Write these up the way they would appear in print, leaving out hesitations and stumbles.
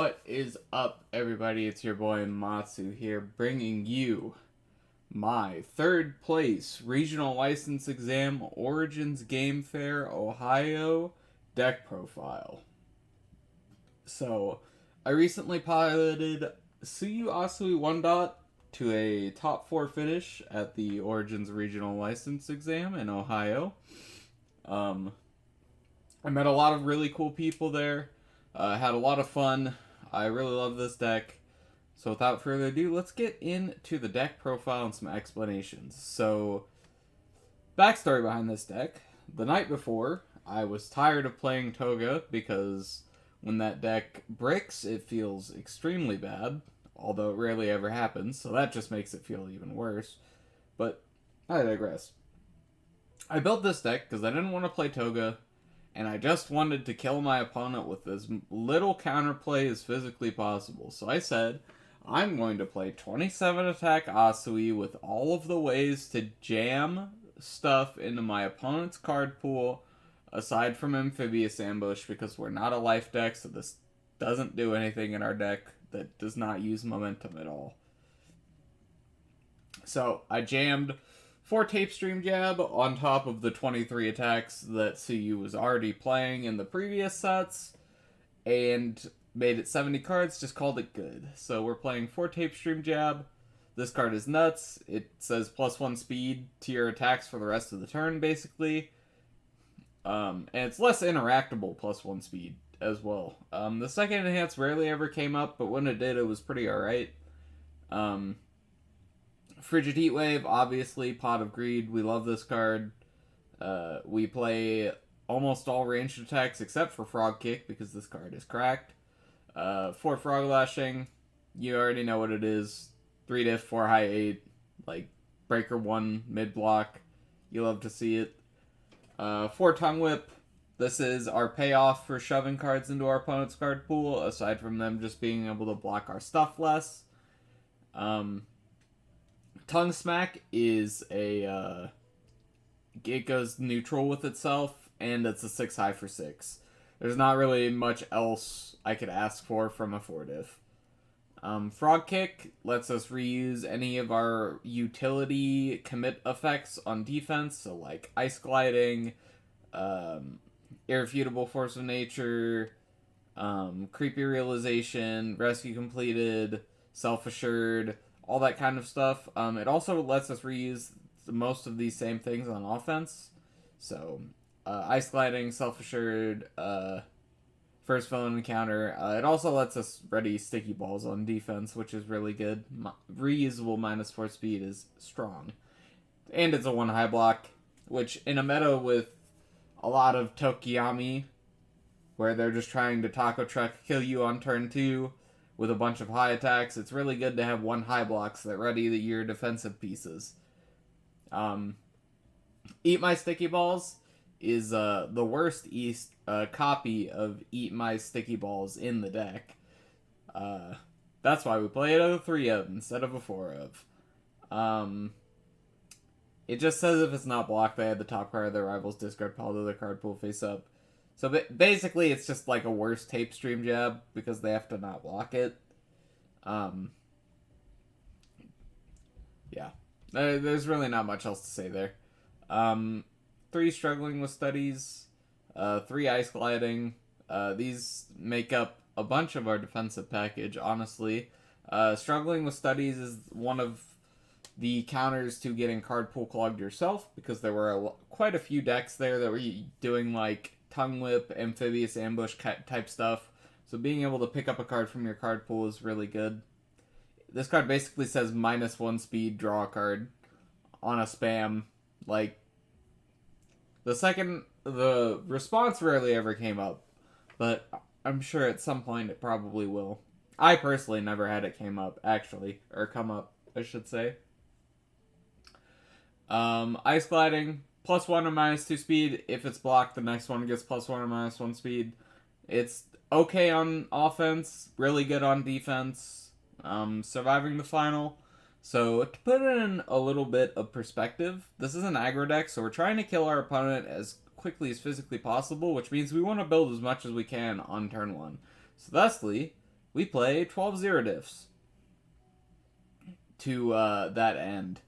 What is up, everybody? It's your boy Matsu here, bringing you my third place regional license exam Origins Game Fair Ohio deck profile. So, I recently piloted Tsuyu Asui 1 dot to a top 4 finish at the Origins regional license exam in Ohio. I met a lot of really cool people there. Had a lot of fun. I really love this deck. So without further ado, let's get into the deck profile and some explanations. So, backstory behind this deck. The night before, I was tired of playing Toga because when that deck bricks, it feels extremely bad. Although it rarely ever happens, so that just makes it feel even worse. But I digress. I built this deck because I didn't want to play Toga, and I just wanted to kill my opponent with as little counterplay as physically possible. So I said, I'm going to play 27 attack Asui with all of the ways to jam stuff into my opponent's card pool, aside from Amphibious Ambush, because we're not a life deck, so this doesn't do anything in our deck that does not use momentum at all. So I jammed 4 Tape Stream Jab on top of the 23 attacks that Tsuyu was already playing in the previous sets, and made it 70 cards, just called it good. So we're playing 4 Tape Stream Jab. This card is nuts. It says +1 speed to your attacks for the rest of the turn, basically. And it's less interactable +1 speed as well. The second enhance rarely ever came up, but when it did, it was pretty alright. Frigid Heatwave, obviously, Pot of Greed. We love this card. We play almost all ranged attacks except for Frog Kick because this card is cracked. 4 Frog Lashing. You already know what it is. 3 diff, 4 high 8. Like, Breaker 1 mid block. You love to see it. 4 Tongue Whip. This is our payoff for shoving cards into our opponent's card pool, aside from them just being able to block our stuff less. Tongue Smack is a, it goes neutral with itself, and it's a 6 high for 6. There's not really much else I could ask for from a 4 diff. Frog Kick lets us reuse any of our utility commit effects on defense, so like Ice Gliding, Irrefutable Force of Nature, Creepy Realization, Rescue Completed, Self-Assured, all that kind of stuff. It also lets us reuse most of these same things on offense. So, Ice Gliding, Self-Assured, First Villain Encounter. It also lets us ready Sticky Balls on defense, which is really good. Reusable -4 speed is strong. And it's a 1 high block, which in a meta with a lot of Tokiyami, where they're just trying to Taco Truck kill you on turn 2, with a bunch of high attacks, it's really good to have 1 high blocks that ready your defensive pieces. Eat My Sticky Balls is the worst copy of Eat My Sticky Balls in the deck. That's why we play it a 3 of instead of a 4 of. It just says if it's not blocked, they add the top card of their rival's discard pile to their card pool face up. So basically, it's just like a worse Tape Stream Jab because they have to not block it. Yeah. There's really not much else to say there. 3 Struggling with Studies. 3 Ice Gliding. These make up a bunch of our defensive package, honestly. Struggling with Studies is one of the counters to getting card pool clogged yourself, because there were quite a few decks there that were doing like Tongue Whip, Amphibious Ambush type stuff. So being able to pick up a card from your card pool is really good. This card basically says -1 speed, draw a card on a spam. Like, the response rarely ever came up, but I'm sure at some point it probably will. I personally never had it come up, I should say. Ice Gliding, +1 or -2 speed. If it's blocked, the next one gets +1 or -1 speed. It's okay on offense, really good on defense. Surviving the final. So, to put it in a little bit of perspective, this is an aggro deck, so we're trying to kill our opponent as quickly as physically possible, which means we want to build as much as we can on turn 1. So thusly, we play 12 zero diffs to that end.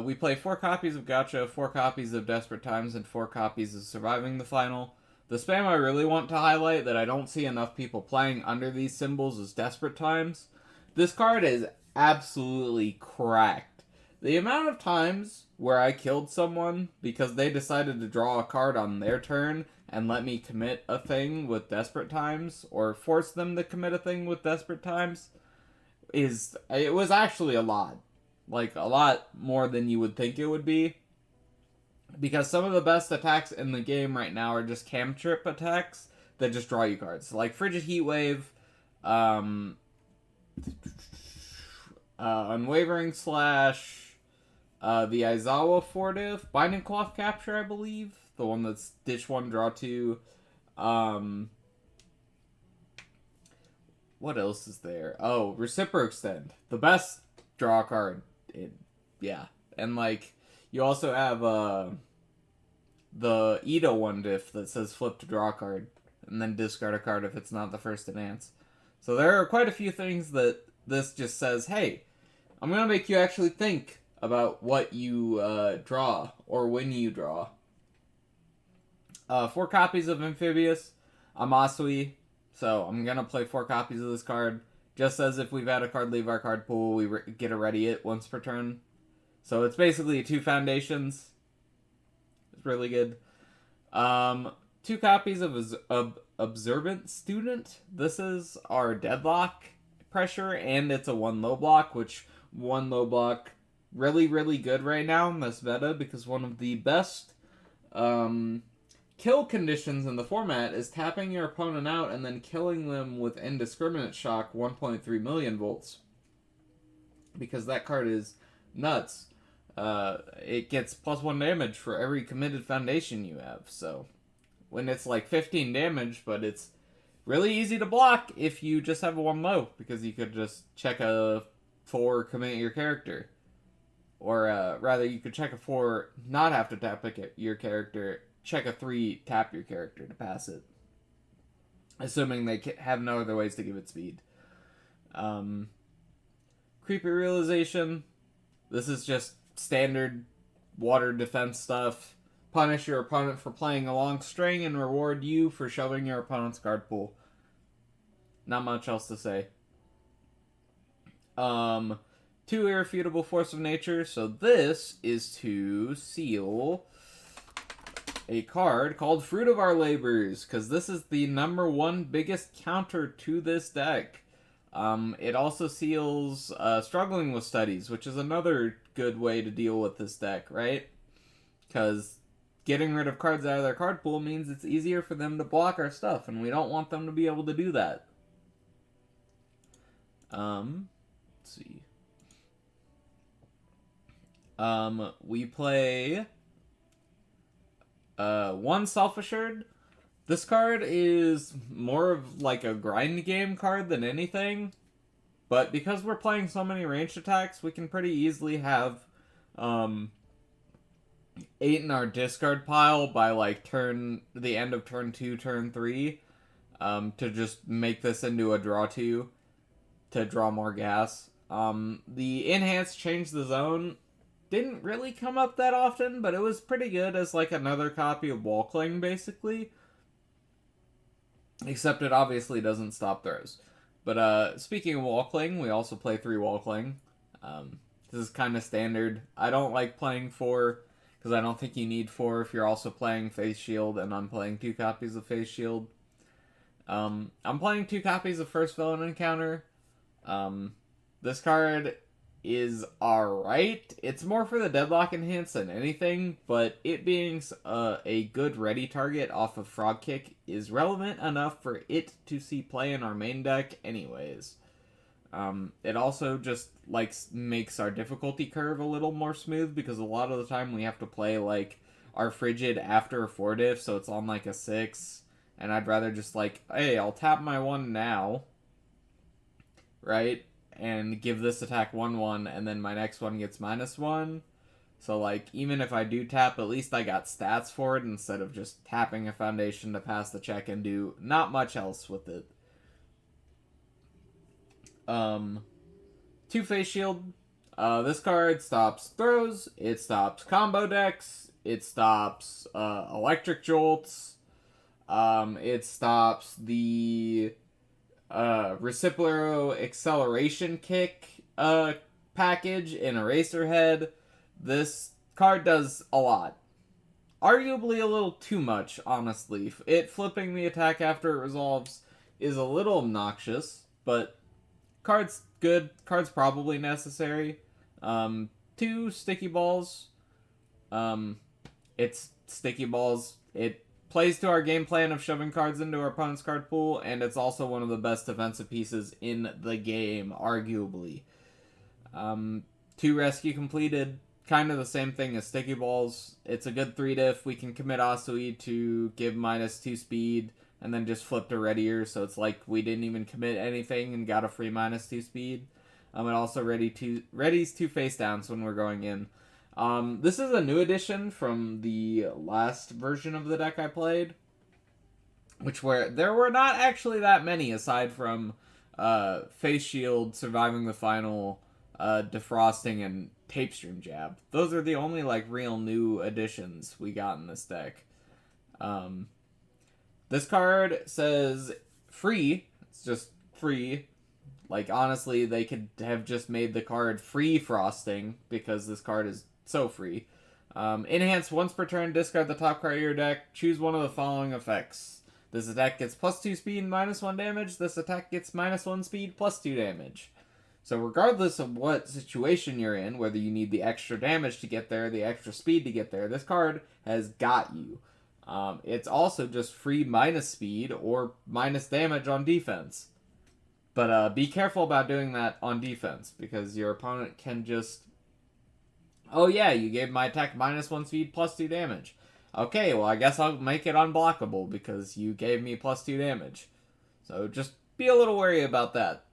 We play 4 copies of Gacha, 4 copies of Desperate Times, and 4 copies of Surviving the Final. The spam I really want to highlight that I don't see enough people playing under these symbols is Desperate Times. This card is absolutely cracked. The amount of times where I killed someone because they decided to draw a card on their turn and let me commit a thing with Desperate Times, or force them to commit a thing with Desperate Times, it was actually a lot. Like, a lot more than you would think it would be. Because some of the best attacks in the game right now are just cantrip attacks that just draw you cards. Like Frigid Heatwave, Unwavering Slash, the Aizawa Fortive, Binding Cloth Capture, I believe. The one that's Ditch 1, Draw 2. What else is there? Oh, Reciproextend. The best draw card. Yeah. And, like, you also have the Ito one diff that says flip to draw a card, and then discard a card if it's not the first to dance. So there are quite a few things that this just says, hey, I'm going to make you actually think about what you draw, or when you draw. 4 copies of Amphibious. I'm Asui, so I'm going to play 4 copies of this card. Just as if we've had a card leave our card pool, we get a ready it once per turn. So it's basically 2 foundations. It's really good. 2 copies of Observant Student. This is our Deadlock pressure, and it's a 1 low block, which 1 low block really, really good right now in this meta, because one of the best kill conditions in the format is tapping your opponent out and then killing them with Indiscriminate Shock 1.3 million volts. Because that card is nuts. It gets +1 damage for every committed foundation you have. So when it's like 15 damage, but it's really easy to block if you just have a 1 low, because you could just check a 4, commit your character. Or rather, you could check a 4, not have to tap your character, check a 3, tap your character to pass it. Assuming they have no other ways to give it speed. Creepy Realization. This is just standard water defense stuff. Punish your opponent for playing a long string and reward you for shoving your opponent's card pool. Not much else to say. 2 Irrefutable Force of Nature. So this is to seal a card called Fruit of Our Labors, because this is the #1 biggest counter to this deck. It also seals Struggling with Studies, which is another good way to deal with this deck, right? Because getting rid of cards out of their card pool means it's easier for them to block our stuff, and we don't want them to be able to do that. Let's see. We play 1 Self-Assured. This card is more of like a grind game card than anything, but because we're playing so many ranged attacks, we can pretty easily have 8 in our discard pile by like the end of turn 2, turn 3, to just make this into a draw 2 to draw more gas. The Enhanced Change the Zone didn't really come up that often, but it was pretty good as like another copy of Wallcling, basically. Except it obviously doesn't stop throws. But speaking of Wallcling, we also play 3 Wallcling. This is kind of standard. I don't like playing 4, because I don't think you need 4 if you're also playing Face Shield, and I'm playing 2 copies of Face Shield. I'm playing 2 copies of First Villain Encounter. This card is alright. It's more for the Deadlock Enhance than anything, but it being a good ready target off of Frog Kick is relevant enough for it to see play in our main deck anyways. It also just like makes our difficulty curve a little more smooth, because a lot of the time we have to play like our Frigid after a 4 diff, so it's on like a 6, and I'd rather just like, hey, I'll tap my 1 now, right? And give this attack 1/1, and then my next one gets -1. So, like, even if I do tap, at least I got stats for it instead of just tapping a foundation to pass the check and do not much else with it. Two Face Shield. This card stops throws, it stops combo decks, it stops electric jolts, it stops the Recipro acceleration kick package in Eraserhead. This card does a lot. Arguably a little too much, honestly. It flipping the attack after it resolves is a little obnoxious, but card's good. Card's probably necessary. Two sticky balls. It's sticky balls. It plays to our game plan of shoving cards into our opponent's card pool, and it's also one of the best defensive pieces in the game, arguably. Two rescue completed. Kind of the same thing as sticky balls. It's a good 3-diff. We can commit Asui to give -2 speed, and then just flip to readier, so it's like we didn't even commit anything and got a free -2 speed. It also readies 2 face downs when we're going in. This is a new addition from the last version of the deck I played, there were not actually that many aside from Face Shield, Surviving the Final, Defrosting, and Tape Stream Jab. Those are the only real new additions we got in this deck. This card says free. It's just free. Honestly, they could have just made the card free frosting because this card is so free. Enhance once per turn, discard the top card of your deck, choose one of the following effects. This attack gets +2 speed, -1 damage. This attack gets -1 speed, +2 damage. So regardless of what situation you're in, whether you need the extra damage to get there, the extra speed to get there, this card has got you. It's also just free -speed or -damage on defense. But be careful about doing that on defense, because your opponent can just... Oh yeah, you gave my attack -1 speed, +2 damage. Okay, well I guess I'll make it unblockable because you gave me +2 damage. So just be a little wary about that.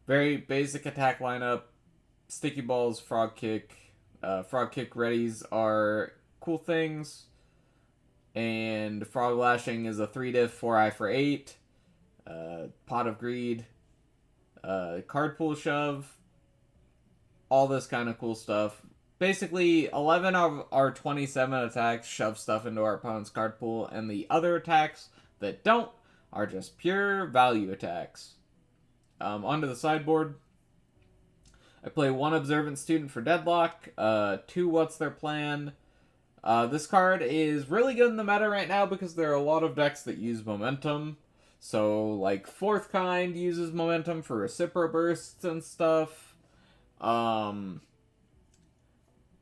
Very basic attack lineup. Sticky balls, frog kick. Frog kick readies are cool things. And frog lashing is a 3-diff, 4i for 8. Pot of Greed. Card pool shove. All this kind of cool stuff. Basically, 11 of our 27 attacks shove stuff into our opponent's card pool, and the other attacks that don't are just pure value attacks. Onto the sideboard. I play 1 Observant Student for Deadlock, 2 What's Their Plan. This card is really good in the meta right now because there are a lot of decks that use momentum. So, Fourth Kind uses momentum for Recipro Bursts and stuff. A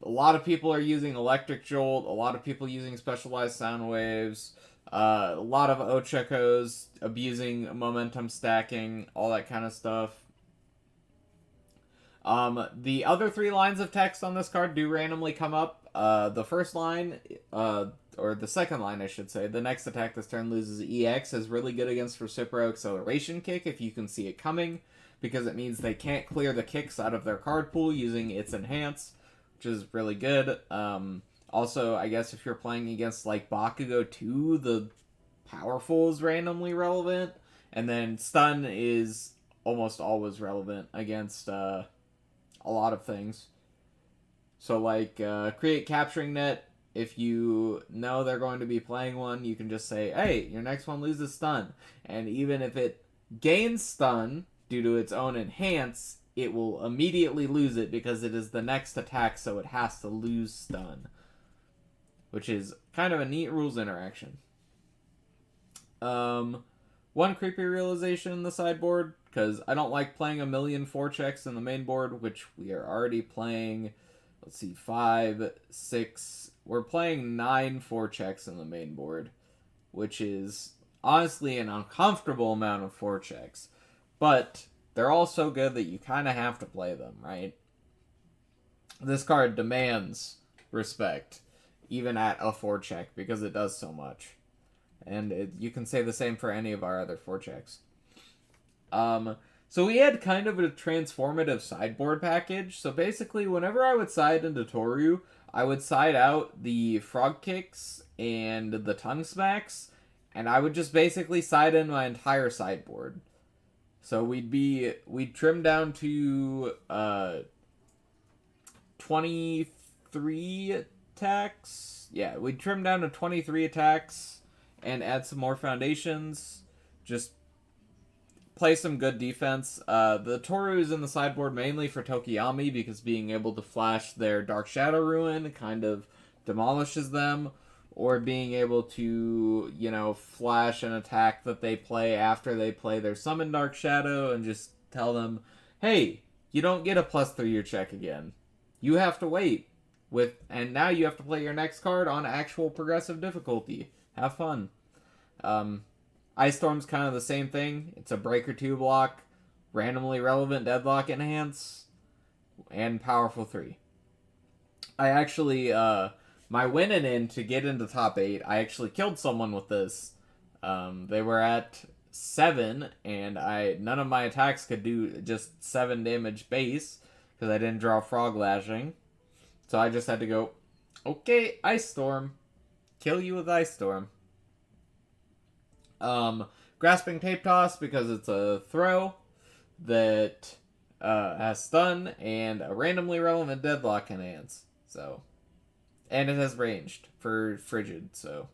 lot of people are using Electric Jolt, a lot of people using Specialized Sound Waves. A lot of Ochekos abusing momentum stacking, all that kind of stuff. The other 3 lines of text on this card do randomly come up. The first line, or the second line I should say, the next attack this turn loses EX is really good against Recipro Acceleration Kick if you can see it coming, because it means they can't clear the kicks out of their card pool using its Enhance, which is really good. Also, I guess if you're playing against Bakugo 2, the Powerful is randomly relevant, and then Stun is almost always relevant against a lot of things. So create Capturing Net. If you know they're going to be playing one, you can just say, hey, your next one loses Stun. And even if it gains Stun due to its own Enhance, it will immediately lose it because it is the next attack, so it has to lose Stun. Which is kind of a neat rules interaction. 1 creepy realization in the sideboard, because I don't like playing a million 4-checks in the main board, which we are already playing, 5, 6, we're playing 9 4-checks in the main board, which is honestly an uncomfortable amount of 4-checks. But they're all so good that you kind of have to play them, right? This card demands respect, even at a 4-check, because it does so much. And you can say the same for any of our other 4-checks. So we had kind of a transformative sideboard package. So basically, whenever I would side into Toru, I would side out the Frog Kicks and the Tongue Smacks, and I would just basically side in my entire sideboard. So we'd trim down to 23 attacks. Yeah, we'd trim down to 23 attacks and add some more foundations. Just play some good defense. The Toru is in the sideboard mainly for Tokiyami because being able to flash their Dark Shadow Ruin kind of demolishes them, or being able to, flash an attack that they play after they play their Summon Dark Shadow and just tell them, hey, you don't get a +3 check again. You have to wait. And now you have to play your next card on actual progressive difficulty. Have fun. Ice Storm's kind of the same thing. It's a Breaker 2 block, randomly relevant Deadlock Enhance, and Powerful 3. I actually, my winning in to get into top 8, I actually killed someone with this. They were at 7, and none of my attacks could do just 7 damage base, because I didn't draw Frog Lashing. So I just had to go, okay, Ice Storm. Kill you with Ice Storm. Grasping Tape Toss, because it's a throw that has stun and a randomly relevant Deadlock Enhance. So, and it has ranged for Frigid, so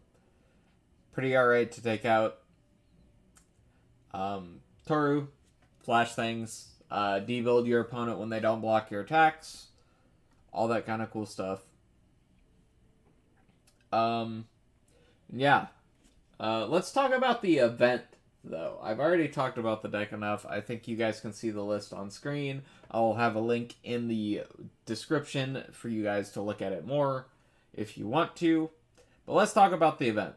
pretty alright to take out. Toru, flash things, debuild your opponent when they don't block your attacks, all that kind of cool stuff. Yeah. Let's talk about the event, though. I've already talked about the deck enough. I think you guys can see the list on screen. I'll have a link in the description for you guys to look at it more if you want to. But let's talk about the event.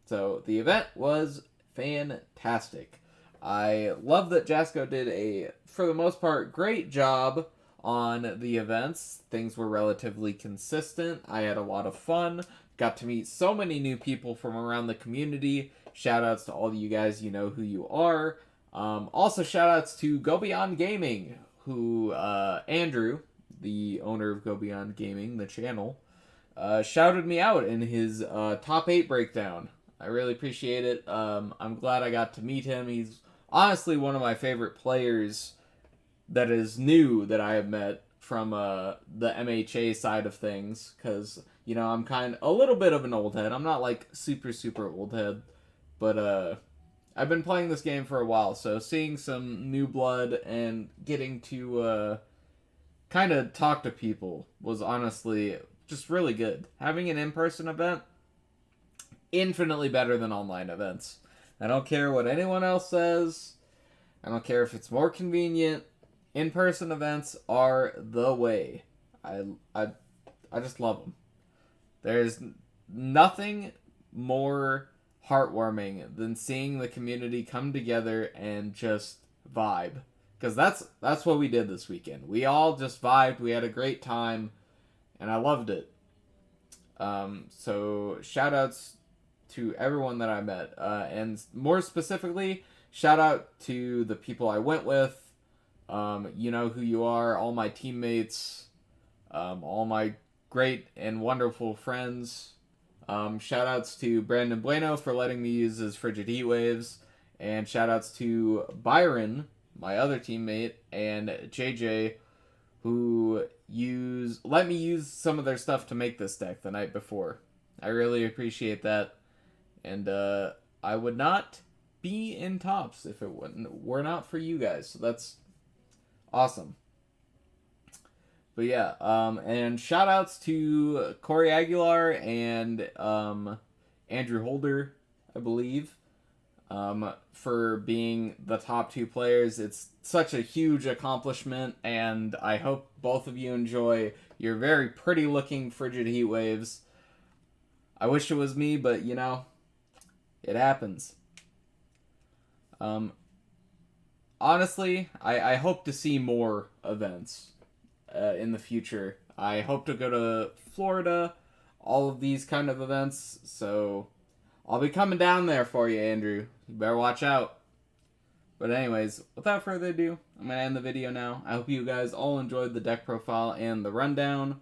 So, the event was fantastic. I love that Jasco did a, for the most part, great job on the events. Things were relatively consistent. I had a lot of fun. Got to meet so many new people from around the community. Shoutouts to all of you guys, you know who you are. Also, shoutouts to Go Beyond Gaming, who Andrew, the owner of Go Beyond Gaming, the channel, shouted me out in his top 8 breakdown. I really appreciate it. I'm glad I got to meet him. He's honestly one of my favorite players that is new that I have met from the MHA side of things, because I'm kind of a little bit of an old head. I'm not like super old head, but I've been playing this game for a while, so seeing some new blood and getting to kind of talk to people was honestly just really good. Having an in-person event, infinitely better than online events. I don't care what anyone else says. I don't care if it's more convenient. In-person events are the way. I just love them. There's nothing more heartwarming than seeing the community come together and just vibe. Because that's what we did this weekend. We all just vibed. We had a great time, and I loved it. So shout outs to everyone that I met. And more specifically, shout out to the people I went with. You know who you are, all my teammates, all my great and wonderful friends. Shoutouts to Brandon Bueno for letting me use his Frigid Heat Waves, and shoutouts to Byron, my other teammate, and JJ, who let me use some of their stuff to make this deck the night before. I really appreciate that, and I would not be in tops if it were not for you guys, so that's awesome. But yeah, and shout outs to Corey Aguilar and Andrew Holder, I believe, for being the top 2 players. It's such a huge accomplishment, and I hope both of you enjoy your very pretty looking Frigid Heat Waves. I wish it was me, but it happens. Honestly, I hope to see more events in the future. I hope to go to Florida, all of these kind of events, so I'll be coming down there for you, Andrew. You better watch out. But anyways, without further ado, I'm going to end the video now. I hope you guys all enjoyed the deck profile and the rundown,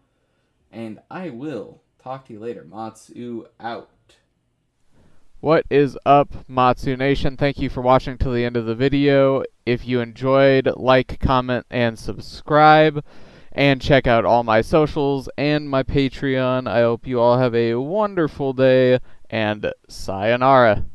and I will talk to you later. Matsu out. What is up, Matsu Nation? Thank you for watching till the end of the video. If you enjoyed, like, comment, and subscribe. And check out all my socials and my Patreon. I hope you all have a wonderful day, and sayonara.